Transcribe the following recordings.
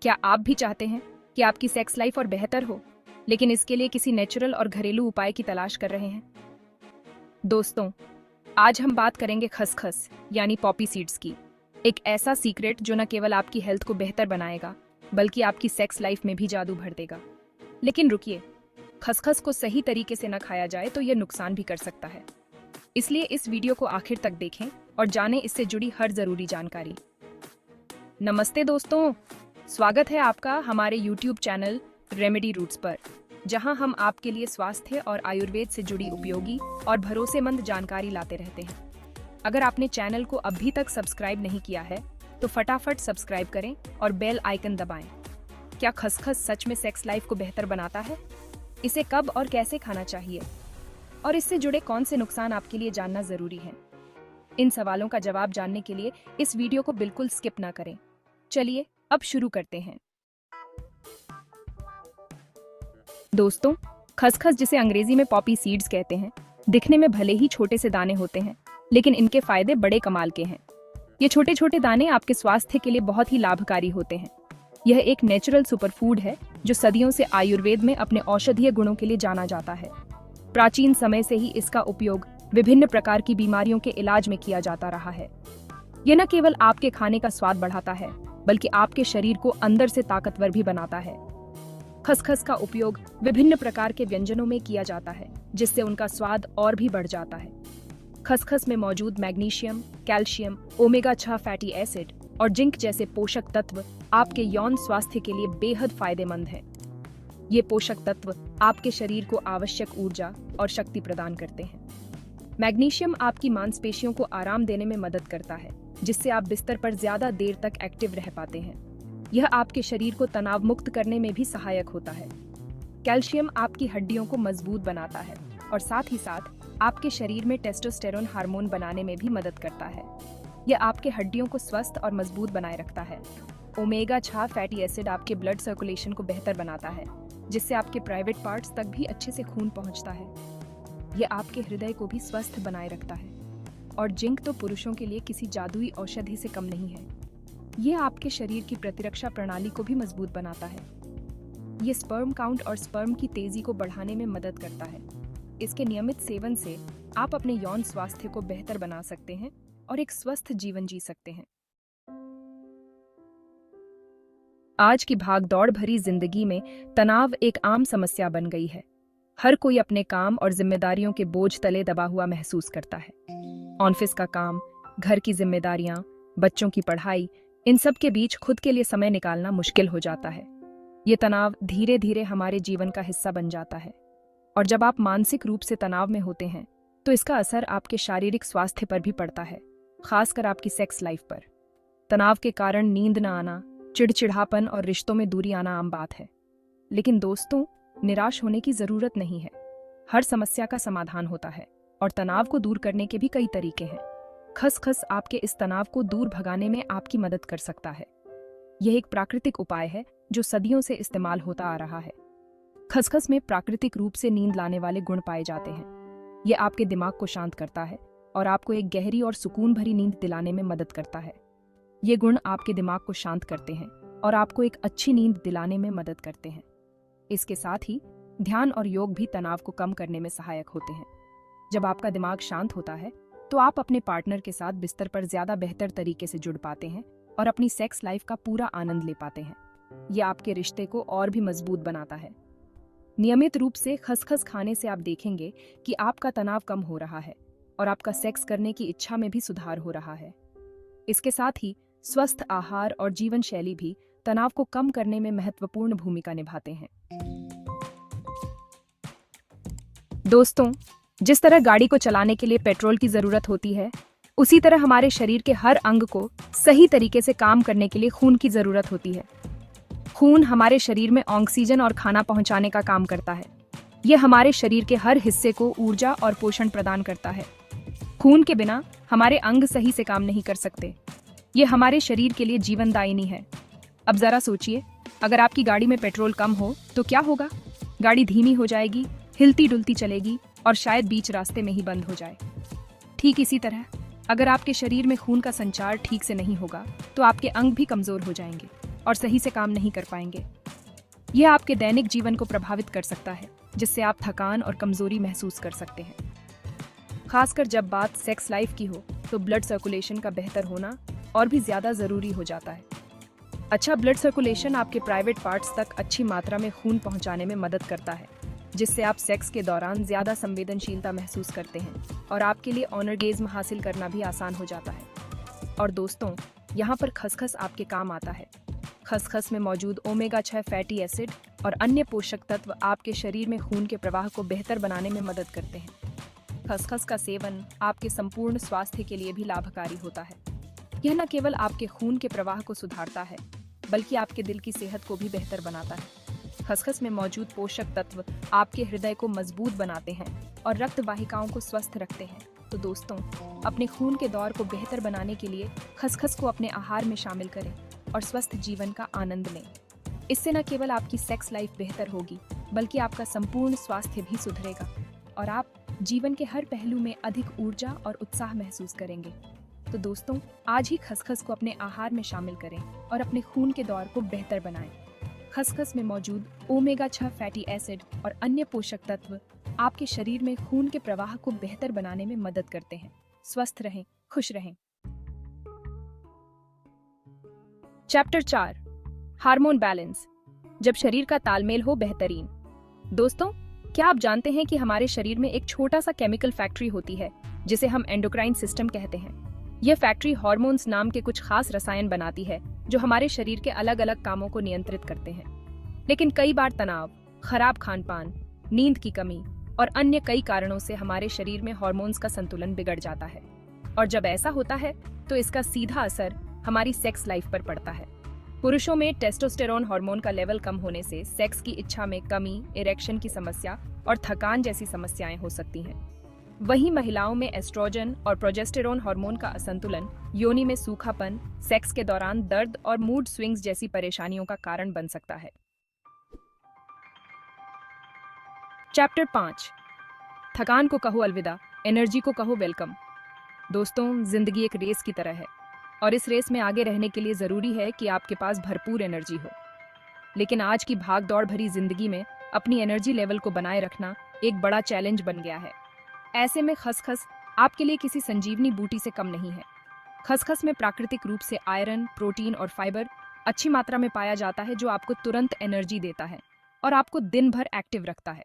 क्या आप भी चाहते हैं कि आपकी सेक्स लाइफ और बेहतर हो, लेकिन इसके लिए किसी नेचुरल और घरेलू उपाय की तलाश कर रहे हैं? दोस्तों, आज हम बात करेंगे खसखस यानी पॉपी सीड्स की। एक ऐसा सीक्रेट जो न केवल आपकी हेल्थ को बेहतर बनाएगा, बल्कि आपकी सेक्स लाइफ में भी जादू भर देगा। लेकिन रुकिए, खसखस को सही तरीके से न खाया जाए तो यह नुकसान भी कर सकता है। इसलिए इस वीडियो को आखिर तक देखें और जानें इससे जुड़ी हर जरूरी जानकारी। नमस्ते दोस्तों, स्वागत है आपका हमारे YouTube चैनल रेमेडी रूट्स पर, जहां हम आपके लिए स्वास्थ्य और आयुर्वेद से जुड़ी उपयोगी और भरोसेमंद जानकारी लाते रहते हैं। अगर आपने चैनल को अभी तक सब्सक्राइब नहीं किया है तो फटाफट सब्सक्राइब करें और बेल आइकन दबाएं। क्या खसखस सच में सेक्स लाइफ को बेहतर बनाता है? इसे कब और कैसे खाना चाहिए, और इससे जुड़े कौन से नुकसान आपके लिए जानना जरूरी है? इन सवालों का जवाब जानने के लिए इस वीडियो को बिल्कुल स्किप ना करें। चलिए अब शुरू करते हैं। दोस्तों, खसखस, जिसे अंग्रेजी में पॉपी सीड्स कहते हैं, दिखने में भले ही छोटे से दाने होते हैं, लेकिन इनके फायदे बड़े कमाल के हैं। ये छोटे छोटे दाने आपके स्वास्थ्य के लिए बहुत ही लाभकारी होते हैं। यह एक नेचुरल सुपरफूड है जो सदियों से आयुर्वेद में अपने औषधीय गुणों के लिए जाना जाता है। प्राचीन समय से ही इसका उपयोग विभिन्न प्रकार की बीमारियों के इलाज में किया जाता रहा है। यह न केवल आपके खाने का स्वाद बढ़ाता है, बल्कि आपके शरीर को अंदर से ताकतवर भी बनाता है। खसखस का उपयोग विभिन्न प्रकार के व्यंजनों में किया जाता है, जिससे उनका स्वाद और भी बढ़ जाता है। खसखस में मौजूद magnesium, calcium, omega 6 fatty acid और जिंक जैसे पोषक तत्व आपके यौन स्वास्थ्य के लिए बेहद फायदेमंद हैं। ये पोषक तत्व आपके शरीर को आवश्यक ऊर्जा और शक्ति प्रदान करते हैं। मैग्नीशियम आपकी मांसपेशियों को आराम देने में मदद करता है, जिससे आप बिस्तर पर ज्यादा देर तक एक्टिव रह पाते हैं। यह आपके शरीर को तनाव मुक्त करने में भी सहायक होता है। कैल्शियम आपकी हड्डियों को मजबूत बनाता है और साथ ही साथ आपके शरीर में टेस्टोस्टेरोन हार्मोन बनाने में भी मदद करता है। यह आपके हड्डियों को स्वस्थ और मजबूत बनाए रखता है। ओमेगा 6 फैटी एसिड आपके ब्लड सर्कुलेशन को बेहतर बनाता है, जिससे आपके प्राइवेट पार्ट्स तक भी अच्छे से खून पहुंचता है। यह आपके हृदय को भी स्वस्थ बनाए रखता है। और जिंक तो पुरुषों के लिए किसी जादुई औषधि से कम नहीं है। यह आपके शरीर की प्रतिरक्षा प्रणाली को भी मजबूत बनाता है। यह स्पर्म काउंट और स्पर्म की तेजी को बढ़ाने में मदद करता है। इसके नियमित सेवन से आप अपने यौन स्वास्थ्य को बेहतर बना सकते हैं और एक स्वस्थ जीवन जी सकते हैं। आज की भागदौड़ भरी जिंदगी में तनाव एक आम समस्या बन गई है। हर कोई अपने काम और जिम्मेदारियों के बोझ तले दबा हुआ महसूस करता है। ऑफिस का काम, घर की जिम्मेदारियां, बच्चों की पढ़ाई, इन सब के बीच खुद के लिए समय निकालना मुश्किल हो जाता है। ये तनाव धीरे धीरे हमारे जीवन का हिस्सा बन जाता है, और जब आप मानसिक रूप से तनाव में होते हैं तो इसका असर आपके शारीरिक स्वास्थ्य पर भी पड़ता है, खासकर आपकी सेक्स लाइफ पर। तनाव के कारण नींद न आना, चिड़चिड़ापन और रिश्तों में दूरी आना आम बात है। लेकिन दोस्तों, निराश होने की जरूरत नहीं है। हर समस्या का समाधान होता है, और तनाव को दूर करने के भी कई तरीके हैं। खसखस आपके इस तनाव को दूर भगाने में आपकी मदद कर सकता है। यह एक प्राकृतिक उपाय है जो सदियों से इस्तेमाल होता आ रहा है। खसखस में प्राकृतिक रूप से नींद लाने वाले गुण पाए जाते हैं। यह आपके दिमाग को शांत करता है और आपको एक गहरी और सुकून भरी नींद दिलाने में मदद करता है। ये गुण आपके दिमाग को शांत करते हैं और आपको एक अच्छी नींद दिलाने में मदद करते हैं। इसके साथ ही ध्यान और योग भी तनाव को कम करने में सहायक होते हैं। जब आपका दिमाग शांत होता है तो आप अपने पार्टनर के साथ बिस्तर पर ज्यादा बेहतर तरीके से जुड़ पाते हैं और अपनी सेक्स लाइफ का पूरा आनंद ले पाते हैं। यह आपके रिश्ते को और भी मजबूत बनाता है। नियमित रूप से खसखस खाने से आप देखेंगे कि आपका तनाव कम हो रहा है और आपका सेक्स करने की इच्छा में भी सुधार हो रहा है। इसके साथ ही स्वस्थ आहार और जीवन शैली भी तनाव को कम करने में महत्वपूर्ण भूमिका निभाते हैं। दोस्तों, जिस तरह गाड़ी को चलाने के लिए पेट्रोल की जरूरत होती है, उसी तरह हमारे शरीर के हर अंग को सही तरीके से काम करने के लिए खून की जरूरत होती है। खून हमारे शरीर में ऑक्सीजन और खाना पहुंचाने का काम करता है। यह हमारे शरीर के हर हिस्से को ऊर्जा और पोषण प्रदान करता है। खून के बिना हमारे अंग सही से काम नहीं कर सकते। यह हमारे शरीर के लिए जीवनदायिनी है। अब जरा सोचिए, अगर आपकी गाड़ी में पेट्रोल कम हो तो क्या होगा? गाड़ी धीमी हो जाएगी, हिलती डुलती चलेगी और शायद बीच रास्ते में ही बंद हो जाए। ठीक इसी तरह, अगर आपके शरीर में खून का संचार ठीक से नहीं होगा तो आपके अंग भी कमजोर हो जाएंगे। और सही से काम नहीं कर पाएंगे। यह आपके दैनिक जीवन को प्रभावित कर सकता है, जिससे आप थकान और कमजोरी महसूस कर सकते हैं। खासकर जब बात सेक्स लाइफ की हो तो ब्लड सर्कुलेशन का बेहतर होना और भी ज्यादा जरूरी हो जाता है। अच्छा ब्लड सर्कुलेशन आपके प्राइवेट पार्ट्स तक अच्छी मात्रा में खून पहुंचाने में मदद करता है, जिससे आप सेक्स के दौरान ज्यादा संवेदनशीलता महसूस करते हैं और आपके लिए ऑर्गेज्म हासिल करना भी आसान हो जाता है। और दोस्तों, यहाँ पर खसखस आपके काम आता है। खसखस में मौजूद ओमेगा 6 फैटी एसिड और अन्य पोषक तत्व आपके शरीर में खून के प्रवाह को बेहतर बनाने में मदद करते हैं। खसखस का सेवन आपके संपूर्ण स्वास्थ्य के लिए भी लाभकारी होता है। यह न केवल आपके खून के प्रवाह को सुधारता है, बल्कि आपके दिल की सेहत को भी बेहतर बनाता है। खसखस में मौजूद पोषक तत्व आपके हृदय को मजबूत बनाते हैं और रक्त वाहिकाओं को स्वस्थ रखते हैं। तो दोस्तों, अपने खून के दौर को बेहतर बनाने के लिए खसखस को अपने आहार में शामिल करें और स्वस्थ जीवन का आनंद लें। इससे न केवल आपकी सेक्स लाइफ बेहतर होगी, बल्कि आपका संपूर्ण स्वास्थ्य भी सुधरेगा और आप जीवन के हर पहलू में अधिक ऊर्जा और उत्साह महसूस करेंगे। तो दोस्तों, आज ही खसखस को अपने आहार में शामिल करें और अपने खून के दौर को बेहतर बनाएं। खसखस में मौजूद ओमेगा 6 फैटी एसिड और अन्य पोषक तत्व आपके शरीर में खून के प्रवाह को बेहतर बनाने में मदद करते हैं। स्वस्थ रहें, खुश रहें। Chapter 4, hormone balance. जब शरीर का तालमेल हो बेहतरीन। दोस्तों, क्या आप जानते हैं कि हमारे शरीर में एक छोटा सा केमिकल फैक्ट्री होती है जिसे हम एंडोक्राइन सिस्टम कहते हैं। यह फैक्ट्री हार्मोन्स नाम के कुछ खास रसायन बनाती है जो हमारे शरीर के अलग अलग कामों को नियंत्रित करते हैं। लेकिन कई बार तनाव, खराब खान-पान, नींद की कमी और अन्य कई कारणों से हमारे शरीर में हार्मोन्स का संतुलन बिगड़ जाता है। और जब ऐसा होता है तो इसका सीधा असर हमारी सेक्स लाइफ पर पड़ता है। पुरुषों में टेस्टोस्टेरोन हार्मोन का लेवल कम होने से सेक्स की इच्छा में कमी, इरेक्शन की समस्या और थकान जैसी समस्याएं हो सकती हैं। वहीं महिलाओं में एस्ट्रोजन और प्रोजेस्टेरोन हार्मोन का असंतुलन योनि में सूखापन, सेक्स के दौरान दर्द और मूड स्विंग्स जैसी परेशानियों का कारण बन सकता है। चैप्टर 5, थकान को कहो अलविदा, एनर्जी को कहो वेलकम। दोस्तों, जिंदगी एक रेस की तरह है और इस रेस में आगे रहने के लिए जरूरी है कि आपके पास भरपूर एनर्जी हो। लेकिन आज की भाग-दौड़ भरी जिंदगी में अपनी एनर्जी लेवल को बनाए रखना एक बड़ा चैलेंज बन गया है। ऐसे में खसखस आपके लिए किसी संजीवनी बूटी से कम नहीं है। खसखस में प्राकृतिक रूप से आयरन, प्रोटीन और फाइबर अच्छी मात्रा में पाया जाता है, जो आपको तुरंत एनर्जी देता है और आपको दिन भर एक्टिव रखता है।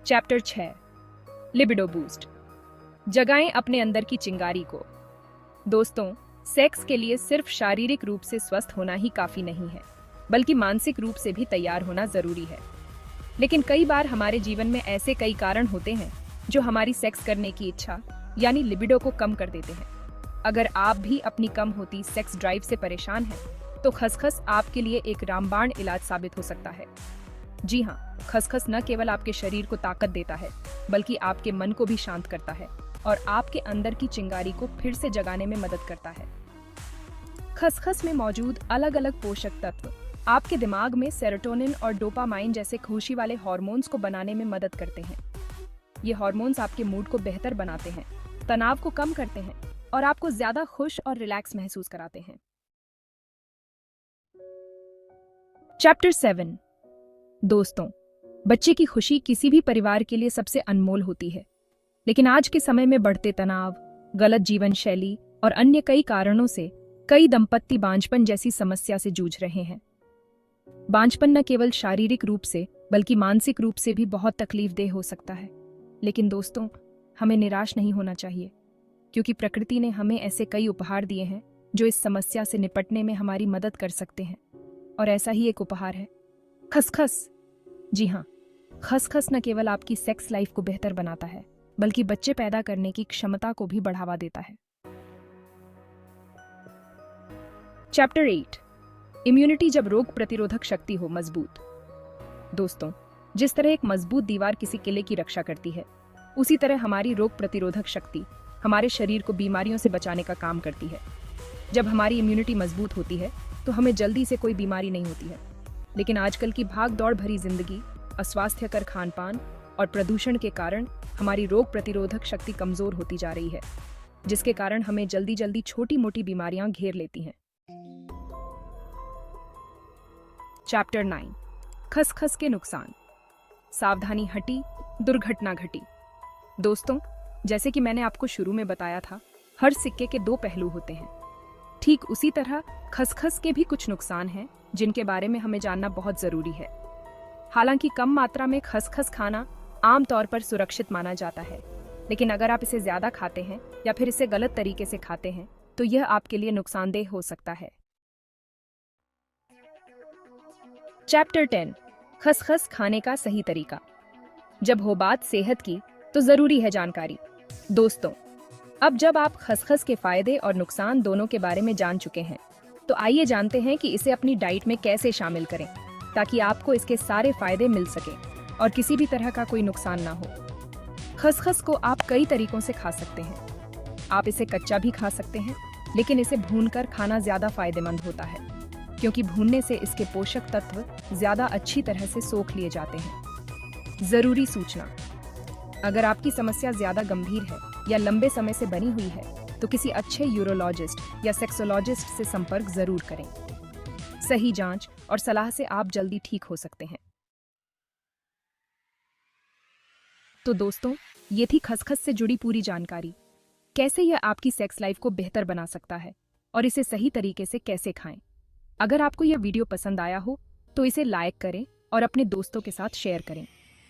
Chapter 6, libido boost. जगाएं अपने अंदर की चिंगारी को। दोस्तों, सेक्स के लिए सिर्फ शारीरिक रूप से स्वस्थ होना ही काफी नहीं है, बल्कि मानसिक रूप से भी तैयार होना जरूरी है। लेकिन कई बार हमारे जीवन में ऐसे कई कारण होते हैं जो हमारी सेक्स करने की इच्छा यानी लिबिडो को कम कर देते हैं। अगर आप भी अपनी कम होती सेक्स ड्राइव से परेशान हैं, तो खसखस आपके लिए एक रामबाण इलाज साबित हो सकता है। जी हाँ, खसखस न केवल आपके शरीर को ताकत देता है, बल्कि आपके मन को भी शांत करता है और आपके अंदर की चिंगारी को फिर से जगाने में मदद करता है। खसखस में मौजूद अलग अलग पोषक तत्व आपके दिमाग में सेरोटोनिन और डोपामाइन जैसे खुशी वाले हार्मोन्स को बनाने में मदद करते हैं। ये हार्मोन्स आपके मूड को बेहतर बनाते हैं, तनाव को कम करते हैं और आपको ज्यादा खुश और रिलैक्स महसूस कराते हैं। चैप्टर 7, दोस्तों, बच्चे की खुशी किसी भी परिवार के लिए सबसे अनमोल होती है। लेकिन आज के समय में बढ़ते तनाव, गलत जीवन शैली और अन्य कई कारणों से कई दंपत्ति बांझपन जैसी समस्या से जूझ रहे हैं। बांझपन न केवल शारीरिक रूप से बल्कि मानसिक रूप से भी बहुत तकलीफदेह हो सकता है। लेकिन दोस्तों, हमें निराश नहीं होना चाहिए, क्योंकि प्रकृति ने हमें ऐसे कई उपहार दिए हैं जो इस समस्या से निपटने में हमारी मदद कर सकते हैं। और ऐसा ही एक उपहार है खसखस। जी हाँ, खसखस न केवल आपकी सेक्स लाइफ को बेहतर बनाता है, बल्कि बच्चे पैदा करने की क्षमता को भी बढ़ावा देता है। चैप्टर 8, इम्यूनिटी जब रोग प्रतिरोधक शक्ति हो मजबूत। दोस्तों, जिस तरह एक मजबूत दीवार किसी किले की रक्षा करती है, उसी तरह हमारी रोग प्रतिरोधक शक्ति हमारे शरीर को बीमारियों से बचाने का काम करती है। जब हमारी इम्यूनिटी मजबूत होती है तो हमें जल्दी से कोई बीमारी नहीं होती है। लेकिन आजकल की भाग दौड़ भरी जिंदगी, अस्वास्थ्यकर खान पान और प्रदूषण के कारण हमारी रोग प्रतिरोधक शक्ति कमजोर होती जा रही है। जिसके कारण हमें जल्दी जल्दी छोटी मोटी बीमारियां घेर लेती हैं। चैप्टर 9, खसखस के नुकसान। सावधानी हटी, दुर्घटना घटी। दोस्तों, जैसे कि मैंने आपको शुरू में बताया था, हर सिक्के के दो पहलू होते हैं। ठीक उसी तरह खसखस के भी कुछ नुकसान हैं जिनके बारे में हमें जानना बहुत जरूरी है। हालांकि कम मात्रा में खसखस खाना आमतौर पर सुरक्षित माना जाता है, लेकिन अगर आप इसे ज्यादा खाते हैं या फिर इसे गलत तरीके से खाते हैं तो यह आपके लिए नुकसानदेह हो सकता है। चैप्टर 10, खसखस खाने का सही तरीका। जब हो बात सेहत की तो जरूरी है जानकारी। दोस्तों, अब जब आप खसखस के फायदे और नुकसान दोनों के बारे में जान चुके हैं, तो आइए जानते हैं कि इसे अपनी डाइट में कैसे शामिल करें ताकि आपको इसके सारे फायदे मिल सके और किसी भी तरह का कोई नुकसान ना हो। खसखस को आप कई तरीकों से खा सकते हैं। आप इसे कच्चा भी खा सकते हैं, लेकिन इसे भूनकर खाना ज्यादा फायदेमंद होता है, क्योंकि भूनने से इसके पोषक तत्व ज्यादा अच्छी तरह से सोख लिए जाते हैं। जरूरी सूचना: अगर आपकी समस्या ज्यादा गंभीर है या लंबे समय से बनी हुई है तो किसी अच्छे यूरोलॉजिस्ट या सेक्सोलॉजिस्ट से संपर्क जरूर करें। सही जांच और सलाह से आप जल्दी ठीक हो सकते हैं। तो दोस्तों, ये थी खसखस से जुड़ी पूरी जानकारी। कैसे यह आपकी सेक्स लाइफ को बेहतर बना सकता है और इसे सही तरीके से कैसे खाएं। अगर आपको यह वीडियो पसंद आया हो तो इसे लाइक करें और अपने दोस्तों के साथ शेयर करें।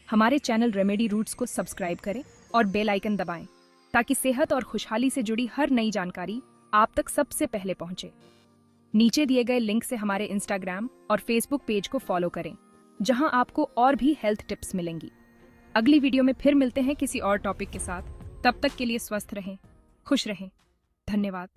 हमारे चैनल रेमेडी रूट्स को सब्सक्राइब करें और बेल आइकन दबाएं ताकि सेहत और खुशहाली से जुड़ी हर नई जानकारी आप तक सबसे पहले पहुंचे। नीचे दिए गए लिंक से हमारे इंस्टाग्राम और फेसबुक पेज को फॉलो करें, जहां आपको और भी हेल्थ टिप्स मिलेंगी। अगली वीडियो में फिर मिलते हैं किसी और टॉपिक के साथ। तब तक के लिए स्वस्थ रहें, खुश रहें। धन्यवाद।